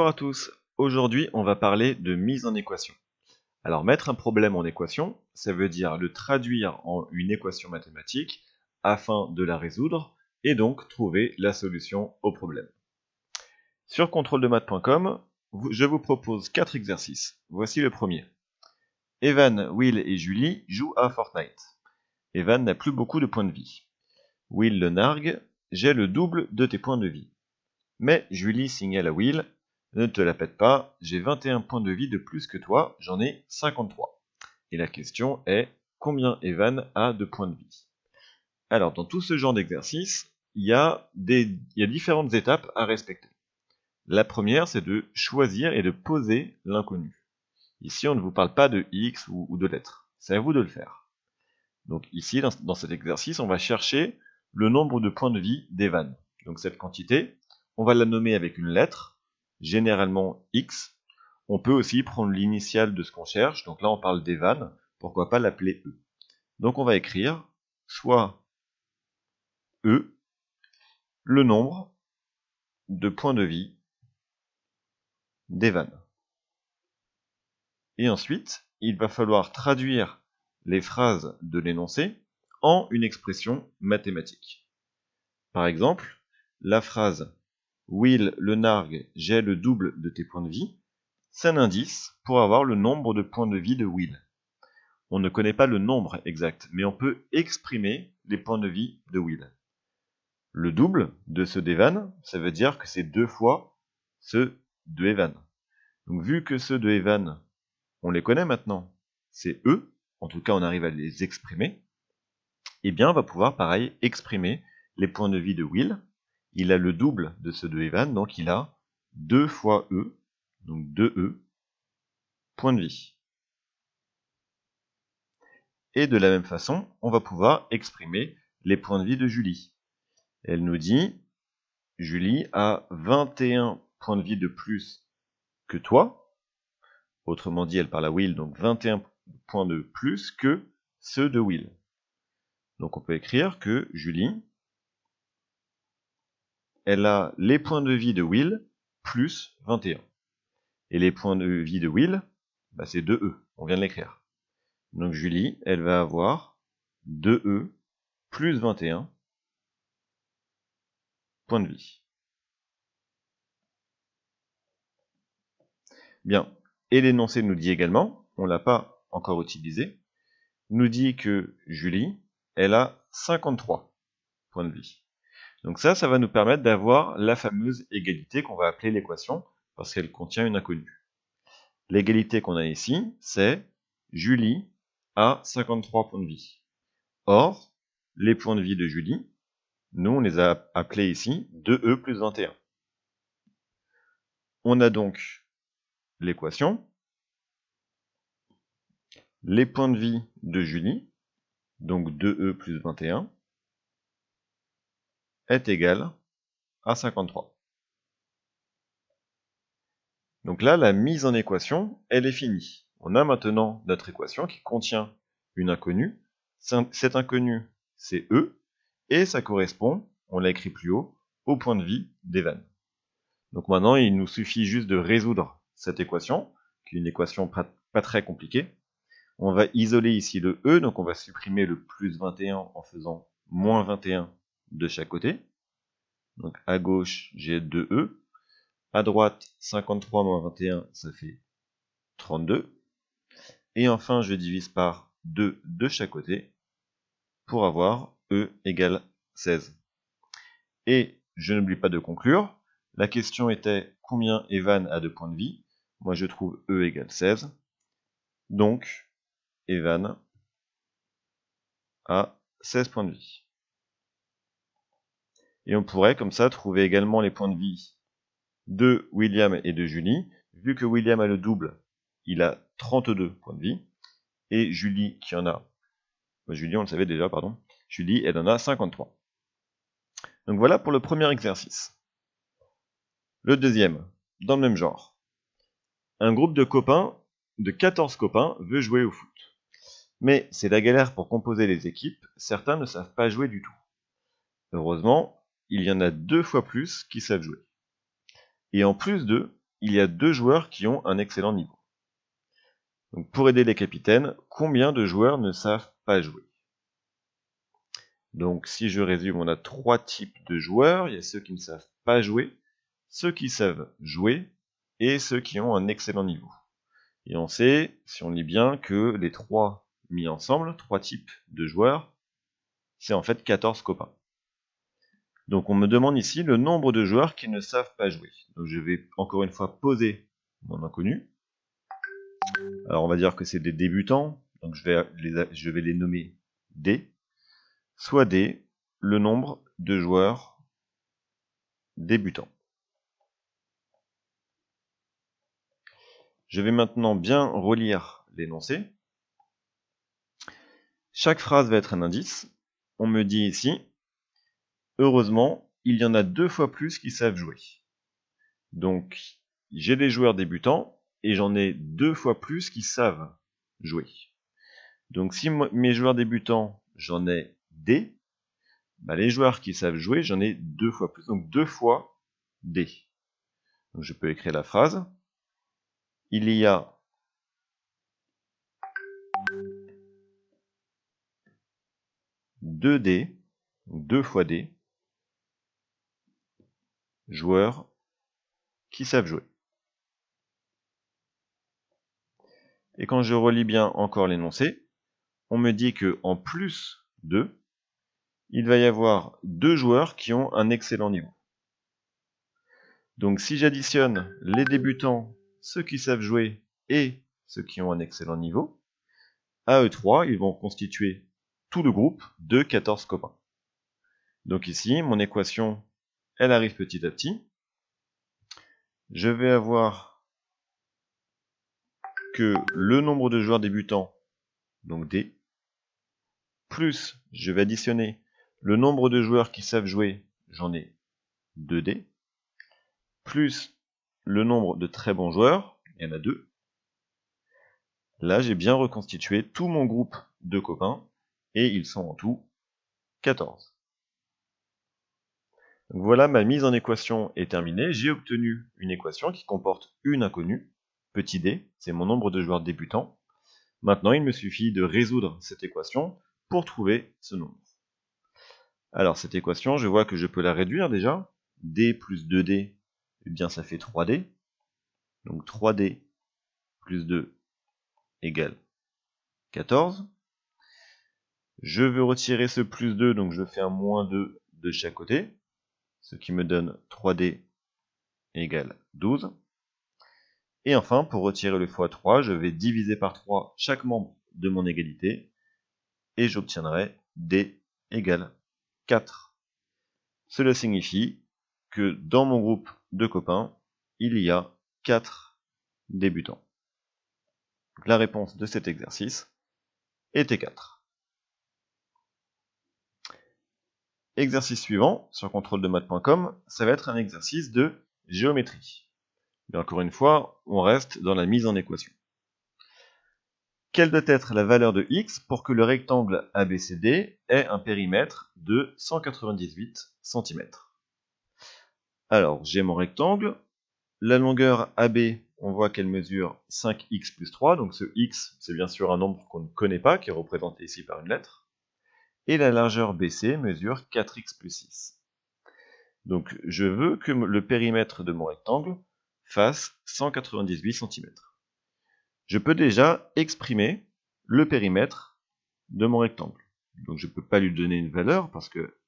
Bonjour à tous, aujourd'hui on va parler de mise en équation. Alors mettre un problème en équation, ça veut dire le traduire en une équation mathématique afin de la résoudre et donc trouver la solution au problème. Sur contrôledemaths.com, je vous propose 4 exercices. Voici le premier. Evan, Will et Julie jouent à Fortnite. Evan n'a plus beaucoup de points de vie. Will le nargue, j'ai le double de tes points de vie. Mais Julie signale à Will, ne te la pète pas, j'ai 21 points de vie de plus que toi, j'en ai 53. Et la question est, combien Evan a de points de vie? Alors, dans tout ce genre d'exercice, il y a différentes étapes à respecter. La première, c'est de choisir et de poser l'inconnu. Ici, on ne vous parle pas de x ou de lettres. C'est à vous de le faire. Donc ici, dans cet exercice, on va chercher le nombre de points de vie d'Evan. Donc cette quantité, on va la nommer avec une lettre, généralement x. On peut aussi prendre l'initiale de ce qu'on cherche, donc là on parle d'Evan, pourquoi pas l'appeler E. Donc on va écrire soit E, le nombre de points de vie d'Evan. Et ensuite, il va falloir traduire les phrases de l'énoncé en une expression mathématique. Par exemple, la phrase « Will le nargue, j'ai le double de tes points de vie », c'est un indice pour avoir le nombre de points de vie de Will. On ne connaît pas le nombre exact, mais on peut exprimer les points de vie de Will. Le double de ceux d'Evan, ça veut dire que c'est 2 fois ceux de Evan. Donc vu que ceux de Evan, on les connaît maintenant, c'est eux, en tout cas on arrive à les exprimer, et bien on va pouvoir pareil exprimer les points de vie de Will. Il a le double de ceux de Evan, donc il a 2 fois E, donc 2E, points de vie. Et de la même façon, on va pouvoir exprimer les points de vie de Julie. Elle nous dit, Julie a 21 points de vie de plus que toi. Autrement dit, elle parle à Will, donc 21 points de plus que ceux de Will. Donc on peut écrire que Julie, elle a les points de vie de Will plus 21. Et les points de vie de Will, bah c'est 2E, on vient de l'écrire. Donc Julie, elle va avoir 2E plus 21 points de vie. Bien, et l'énoncé nous dit également, on ne l'a pas encore utilisé, nous dit que Julie, elle a 53 points de vie. Donc ça va nous permettre d'avoir la fameuse égalité qu'on va appeler l'équation, parce qu'elle contient une inconnue. L'égalité qu'on a ici, c'est Julie a 53 points de vie. Or, les points de vie de Julie, nous on les a appelés ici 2E plus 21. On a donc l'équation, les points de vie de Julie, donc 2E plus 21, est égal à 53. Donc là, la mise en équation, elle est finie. On a maintenant notre équation qui contient une inconnue. Cette inconnue, c'est E, et ça correspond, on l'a écrit plus haut, au point de vie d'Evan. Donc maintenant, il nous suffit juste de résoudre cette équation, qui est une équation pas très compliquée. On va isoler ici le E, donc on va supprimer le plus 21 en faisant moins 21 de chaque côté. Donc à gauche, j'ai 2E. À droite, 53 moins 21, ça fait 32. Et enfin, je divise par 2 de chaque côté pour avoir E égale 16. Et je n'oublie pas de conclure. La question était combien Evan a de points de vie. Moi, je trouve E égale 16. Donc, Evan a 16 points de vie. Et on pourrait, comme ça, trouver également les points de vie de William et de Julie. Vu que William a le double, il a 32 points de vie. Et Julie, qui en a... Julie, on le savait déjà, pardon. Julie, elle en a 53. Donc voilà pour le premier exercice. Le deuxième, dans le même genre. Un groupe de copains, de 14 copains, veut jouer au foot. Mais c'est la galère pour composer les équipes, certains ne savent pas jouer du tout. Heureusement, il y en a 2 fois plus qui savent jouer. Et en plus d'eux, il y a 2 joueurs qui ont un excellent niveau. Donc pour aider les capitaines, combien de joueurs ne savent pas jouer? Donc si je résume, on a 3 types de joueurs. Il y a ceux qui ne savent pas jouer, ceux qui savent jouer, et ceux qui ont un excellent niveau. Et on sait, si on lit bien, que les 3 mis ensemble, 3 types de joueurs, c'est en fait 14 copains. Donc on me demande ici le nombre de joueurs qui ne savent pas jouer. Donc je vais encore une fois poser mon inconnu. Alors on va dire que c'est des débutants, donc je vais les nommer D, soit D, le nombre de joueurs débutants. Je vais maintenant bien relire l'énoncé. Chaque phrase va être un indice. On me dit ici, heureusement, il y en a 2 fois plus qui savent jouer. Donc, j'ai des joueurs débutants et j'en ai 2 fois plus qui savent jouer. Donc, si mes joueurs débutants, j'en ai D, bah, les joueurs qui savent jouer, j'en ai 2 fois plus. Donc, 2 fois D. Donc, je peux écrire la phrase. Il y a deux D, 2 fois D, joueurs qui savent jouer. Et quand je relis bien encore l'énoncé, on me dit que en plus de, il va y avoir 2 joueurs qui ont un excellent niveau. Donc si j'additionne les débutants, ceux qui savent jouer et ceux qui ont un excellent niveau, à eux 3, ils vont constituer tout le groupe de 14 copains. Donc ici, mon équation, elle arrive petit à petit. Je vais avoir que le nombre de joueurs débutants, donc D, plus je vais additionner le nombre de joueurs qui savent jouer, j'en ai 2D, plus le nombre de très bons joueurs, il y en a 2. Là, j'ai bien reconstitué tout mon groupe de copains, et ils sont en tout 14. Donc voilà, ma mise en équation est terminée. J'ai obtenu une équation qui comporte une inconnue, petit d, c'est mon nombre de joueurs débutants. Maintenant, il me suffit de résoudre cette équation pour trouver ce nombre. Alors, cette équation, je vois que je peux la réduire déjà. D plus 2D, eh bien ça fait 3D. Donc 3D plus 2 égale 14. Je veux retirer ce plus 2, donc je fais un moins 2 de chaque côté, ce qui me donne 3D égale 12. Et enfin, pour retirer le x3, je vais diviser par 3 chaque membre de mon égalité, et j'obtiendrai D égale 4. Cela signifie que dans mon groupe de copains, il y a 4 débutants. Donc la réponse de cet exercice était 4. Exercice suivant, sur contrôle-de-maths.com, ça va être un exercice de géométrie. Mais encore une fois, on reste dans la mise en équation. Quelle doit être la valeur de x pour que le rectangle ABCD ait un périmètre de 198 cm? Alors, j'ai mon rectangle. La longueur AB, on voit qu'elle mesure 5x plus 3. Donc ce x, c'est bien sûr un nombre qu'on ne connaît pas, qui est représenté ici par une lettre. Et la largeur BC mesure 4x plus 6. Donc je veux que le périmètre de mon rectangle fasse 198 cm. Je peux déjà exprimer le périmètre de mon rectangle. Donc je ne peux pas lui donner une valeur parce que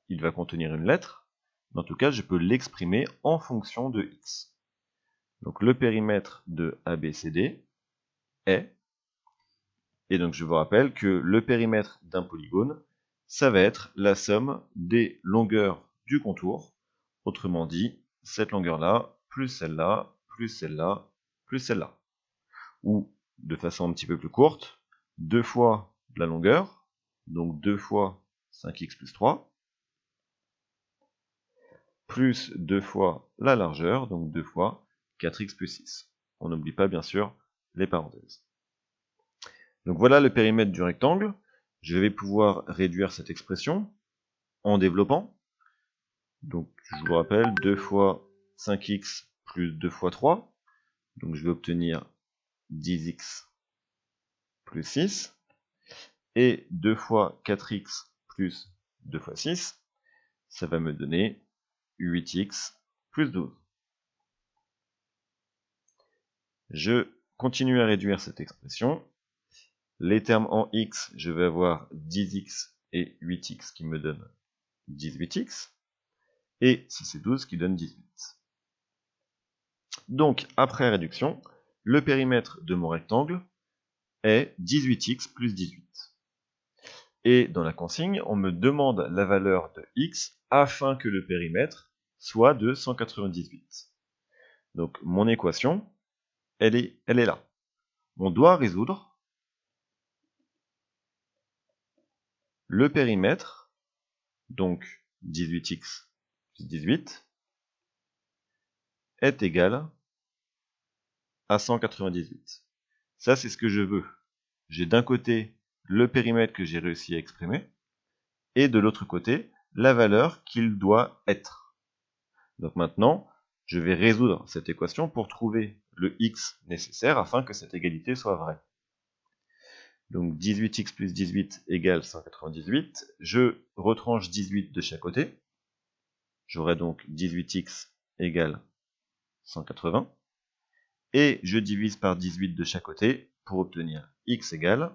il va contenir une lettre, mais en tout cas je peux l'exprimer en fonction de x. Donc le périmètre de ABCD est, et donc je vous rappelle que le périmètre d'un polygone, ça va être la somme des longueurs du contour, autrement dit, cette longueur-là, plus celle-là, plus celle-là, plus celle-là. Ou, de façon un petit peu plus courte, 2 fois la longueur, donc 2 fois 5x plus 3, plus 2 fois la largeur, donc 2 fois 4x plus 6. On n'oublie pas bien sûr les parenthèses. Donc voilà le périmètre du rectangle. Je vais pouvoir réduire cette expression en développant. Donc je vous rappelle 2 fois 5x plus 2 fois 3. Donc je vais obtenir 10x plus 6. Et 2 fois 4x plus 2 fois 6, ça va me donner 8x plus 12. Je continue à réduire cette expression. Les termes en x, je vais avoir 10x et 8x qui me donnent 18x. Et 6 et 12 qui donnent 18. Donc, après réduction, le périmètre de mon rectangle est 18x plus 18. Et dans la consigne, on me demande la valeur de x afin que le périmètre soit de 198. Donc mon équation, elle est là. On doit résoudre le périmètre, donc 18x plus 18, est égal à 198. Ça, c'est ce que je veux. J'ai d'un côté le périmètre que j'ai réussi à exprimer, et de l'autre côté, la valeur qu'il doit être. Donc maintenant, je vais résoudre cette équation pour trouver le x nécessaire afin que cette égalité soit vraie. Donc 18x plus 18 égale 198. Je retranche 18 de chaque côté. J'aurai donc 18x égale 180. Et je divise par 18 de chaque côté pour obtenir x égale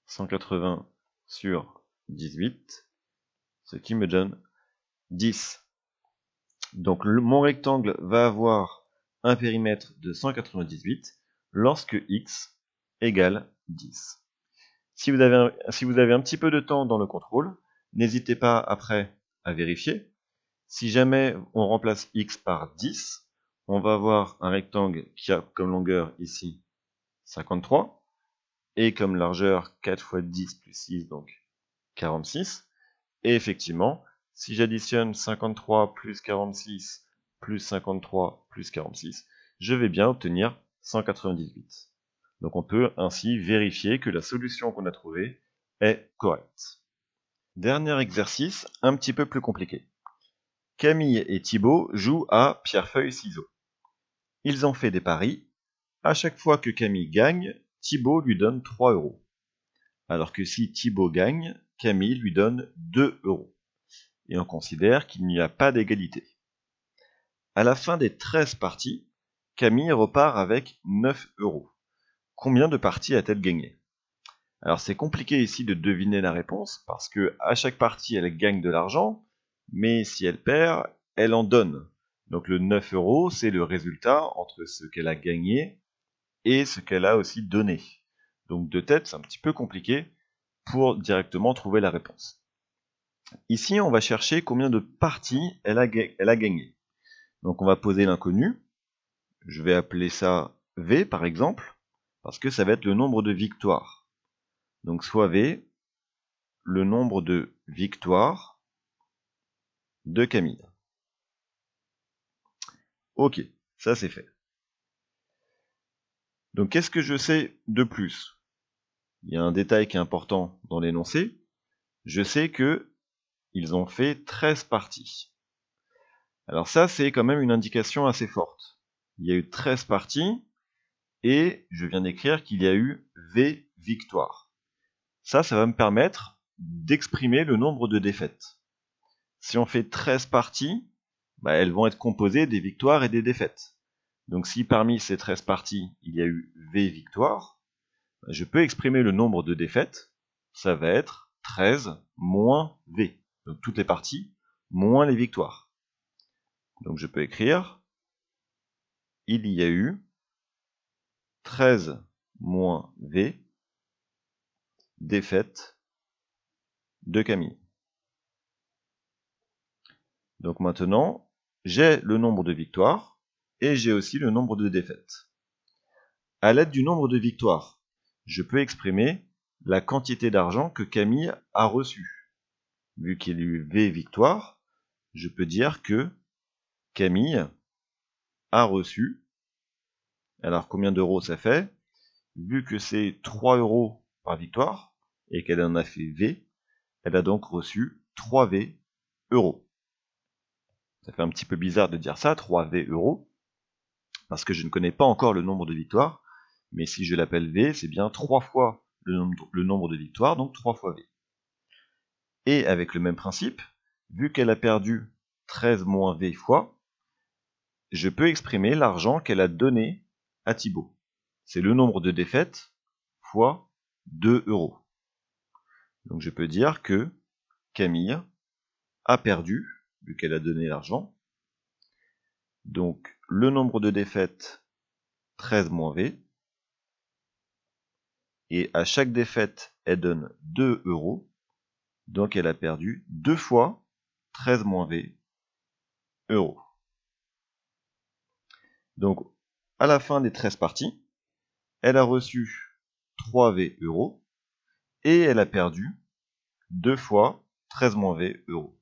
180 sur 18, ce qui me donne 10. Donc mon rectangle va avoir un périmètre de 198 lorsque x égale 10. Si vous avez un petit peu de temps dans le contrôle, n'hésitez pas après à vérifier. Si jamais on remplace x par 10, on va avoir un rectangle qui a comme longueur ici 53, et comme largeur 4 fois 10 plus 6, donc 46. Et effectivement, si j'additionne 53 plus 46 plus 53 plus 46, je vais bien obtenir 198. Donc on peut ainsi vérifier que la solution qu'on a trouvée est correcte. Dernier exercice, un petit peu plus compliqué. Camille et Thibaut jouent à pierre-feuille-ciseaux. Ils ont fait des paris. À chaque fois que Camille gagne, Thibaut lui donne 3 euros. Alors que si Thibaut gagne, Camille lui donne 2 euros. Et on considère qu'il n'y a pas d'égalité. À la fin des 13 parties, Camille repart avec 9 euros. Combien de parties a-t-elle gagné? Alors c'est compliqué ici de deviner la réponse, parce que à chaque partie elle gagne de l'argent, mais si elle perd, elle en donne. Donc le 9 euros, c'est le résultat entre ce qu'elle a gagné et ce qu'elle a aussi donné. Donc de tête, c'est un petit peu compliqué pour directement trouver la réponse. Ici, on va chercher combien de parties elle a gagné. Donc on va poser l'inconnu. Je vais appeler ça V par exemple, parce que ça va être le nombre de victoires. Donc soit V, le nombre de victoires de Camille. Ok, ça c'est fait. Donc qu'est-ce que je sais de plus? Il y a un détail qui est important dans l'énoncé. Je sais que ils ont fait 13 parties. Alors ça, c'est quand même une indication assez forte. Il y a eu 13 parties, et je viens d'écrire qu'il y a eu V victoires. Ça va me permettre d'exprimer le nombre de défaites. Si on fait 13 parties, elles vont être composées des victoires et des défaites. Donc si parmi ces 13 parties, il y a eu V victoires, je peux exprimer le nombre de défaites. Ça va être 13 moins V. Donc toutes les parties moins les victoires. Donc je peux écrire, il y a eu 13 moins V défaites de Camille. Donc maintenant, j'ai le nombre de victoires et j'ai aussi le nombre de défaites. À l'aide du nombre de victoires, je peux exprimer la quantité d'argent que Camille a reçu. Vu qu'il y a eu V victoires, je peux dire que Camille a reçu. Alors combien d'euros ça fait? Vu que c'est 3 euros par victoire et qu'elle en a fait V, elle a donc reçu 3V euros. Ça fait un petit peu bizarre de dire ça, 3V euros, parce que je ne connais pas encore le nombre de victoires, mais si je l'appelle V, c'est bien 3 fois le nombre de victoires, donc 3 fois V. Et avec le même principe, vu qu'elle a perdu 13 moins V fois, je peux exprimer l'argent qu'elle a donné à Thibaut. C'est le nombre de défaites fois 2 euros. Donc je peux dire que Camille a perdu, vu qu'elle a donné l'argent. Donc le nombre de défaites, 13 moins V. Et à chaque défaite, elle donne 2 euros. Donc elle a perdu 2 fois 13 moins V euros. Donc à la fin des 13 parties, elle a reçu 3V euros. Et elle a perdu 2 fois 13 moins V euros.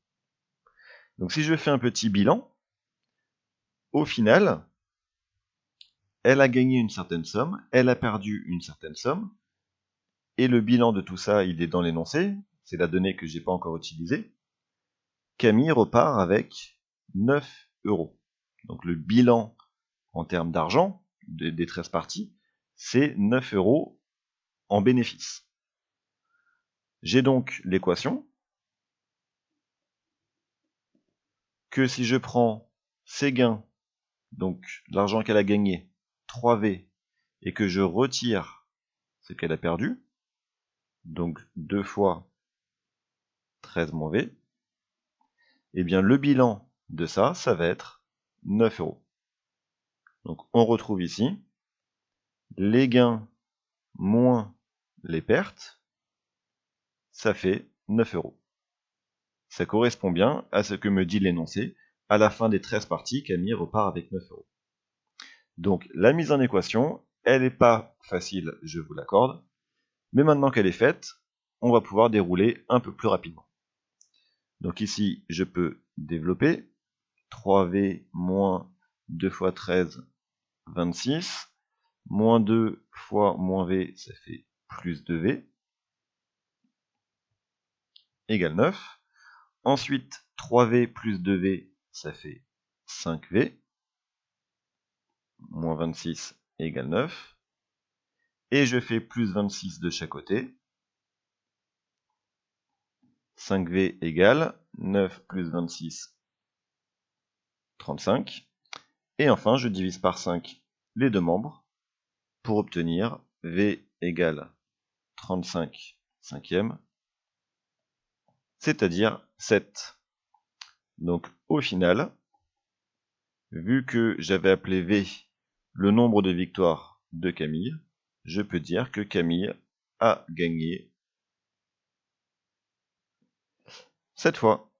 Donc si je fais un petit bilan, au final, elle a gagné une certaine somme, elle a perdu une certaine somme, et le bilan de tout ça, il est dans l'énoncé, c'est la donnée que je n'ai pas encore utilisée. Camille repart avec 9 euros. Donc le bilan en termes d'argent des 13 parties, c'est 9 euros en bénéfice. J'ai donc l'équation que si je prends ses gains, donc l'argent qu'elle a gagné, 3V, et que je retire ce qu'elle a perdu, donc 2 fois 13 moins V, et bien le bilan de ça, ça va être 9 euros. Donc on retrouve ici les gains moins les pertes, ça fait 9 euros. Ça correspond bien à ce que me dit l'énoncé. À la fin des 13 parties, Camille repart avec 9 euros. Donc la mise en équation, elle n'est pas facile, je vous l'accorde, mais maintenant qu'elle est faite, on va pouvoir dérouler un peu plus rapidement. Donc ici, je peux développer 3V moins 2 fois 13, 26, moins 2 fois moins V, ça fait plus 2V, égale 9. Ensuite, 3V plus 2V, ça fait 5V, moins 26 égale 9. Et je fais plus 26 de chaque côté. 5V égale 9 plus 26, 35. Et enfin, je divise par 5 les deux membres pour obtenir V égale 35 cinquièmes, c'est-à-dire 7. Donc au final, vu que j'avais appelé V le nombre de victoires de Camille, je peux dire que Camille a gagné 7 fois.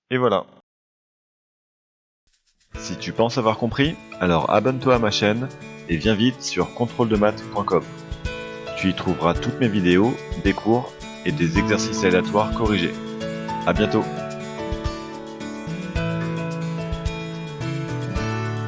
Et voilà. Si tu penses avoir compris, alors abonne-toi à ma chaîne et viens vite sur contrôledemaths.com. Tu y trouveras toutes mes vidéos, des cours et des exercices aléatoires corrigés. À bientôt.